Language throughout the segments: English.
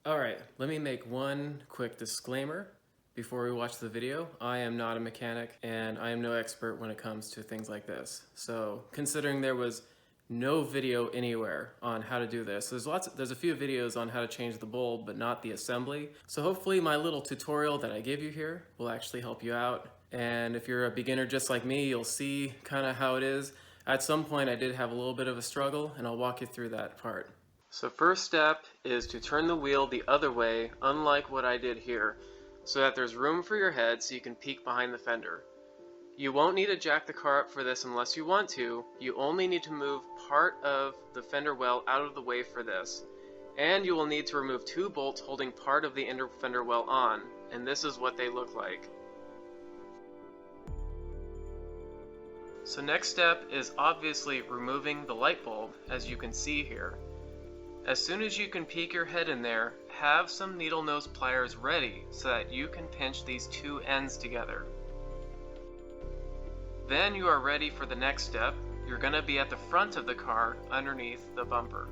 Alright, let me make one quick disclaimer before we watch the video. I am not a mechanic and I am no expert when it comes to things like this. So considering there was no video anywhere on how to do this, there's a few videos on how to change the bulb but not the assembly. So hopefully my little tutorial that I give you here will actually help you out. And if you're a beginner just like me, you'll see kind of how it is. At some point I did have a little bit of a struggle and I'll walk you through that part. So first step is to turn the wheel the other way, unlike what I did here, so that there's room for your head so you can peek behind the fender. You won't need to jack the car up for this unless you want to. You only need to move part of the fender well out of the way for this. And you will need to remove two bolts holding part of the inner fender well on, and this is what they look like. So next step is obviously removing the light bulb, as you can see here. As soon as you can peek your head in there, have some needle nose pliers ready so that you can pinch these two ends together. Then you are ready for the next step. You're going to be at the front of the car underneath the bumper.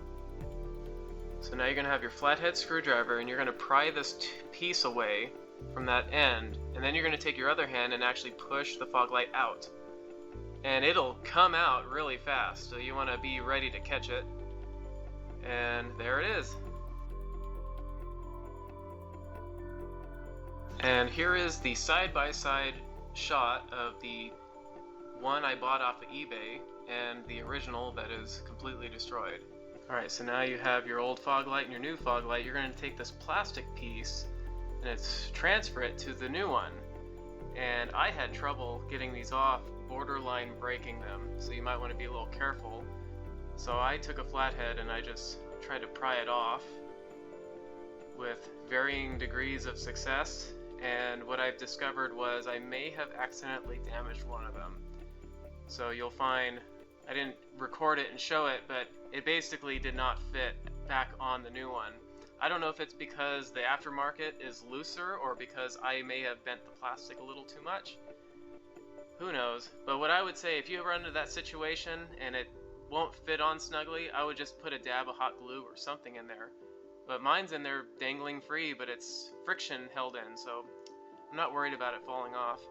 So now you're going to have your flathead screwdriver and you're going to pry this piece away from that end, and then you're going to take your other hand and actually push the fog light out. And it'll come out really fast, so you want to be ready to catch it. And there it is. And here is the side-by-side shot of the one I bought off of eBay and the original that is completely destroyed. Alright, so now you have your old fog light and your new fog light. You're going to take this plastic piece and transfer it to the new one. And I had trouble getting these off, borderline breaking them, so you might want to be a little careful. So I took a flathead and I just tried to pry it off with varying degrees of success, and what I've discovered was I may have accidentally damaged one of them. So you'll find, I didn't record it and show it, but it basically did not fit back on the new one. I don't know if it's because the aftermarket is looser or because I may have bent the plastic a little too much. Who knows? But what I would say, if you run into that situation and it won't fit on snugly, I would just put a dab of hot glue or something in there. But mine's in there dangling free, but it's friction held in, so I'm not worried about it falling off.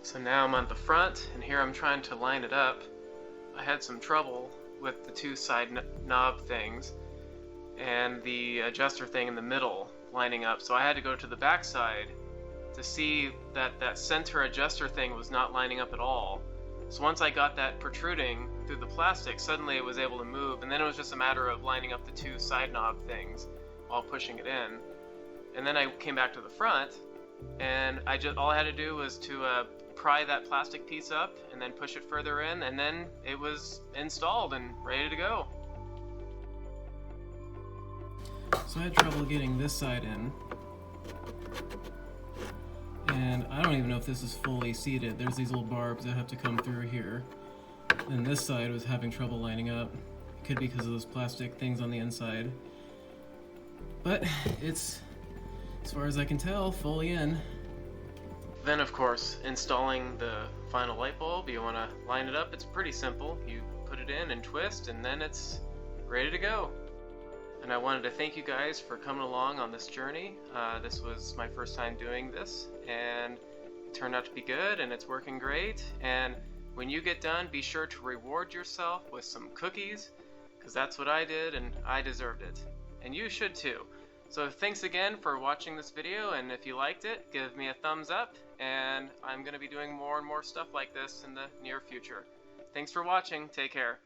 So now I'm on the front, and here I'm trying to line it up. I had some trouble with the two side knob things and the adjuster thing in the middle lining up, so I had to go to the back side to see that that center adjuster thing was not lining up at all. So once I got that protruding through the plastic, suddenly it was able to move, and then it was just a matter of lining up the two side knob things while pushing it in. And then I came back to the front, and all I had to do was to pry that plastic piece up and then push it further in, and then it was installed and ready to go. So I had trouble getting this side in, and I don't even know if this is fully seated. There's these little barbs that have to come through here, and this side was having trouble lining up. It could be because of those plastic things on the inside, but it's, as far as I can tell, fully in. Then of course, installing the final light bulb, you want to line it up. It's pretty simple. You put it in and twist, and then it's ready to go. And I wanted to thank you guys for coming along on this journey. This was my first time doing this, and it turned out to be good, and it's working great. And when you get done, be sure to reward yourself with some cookies, because that's what I did, and I deserved it. And you should too. So thanks again for watching this video, and if you liked it, give me a thumbs up, and I'm going to be doing more and more stuff like this in the near future. Thanks for watching. Take care.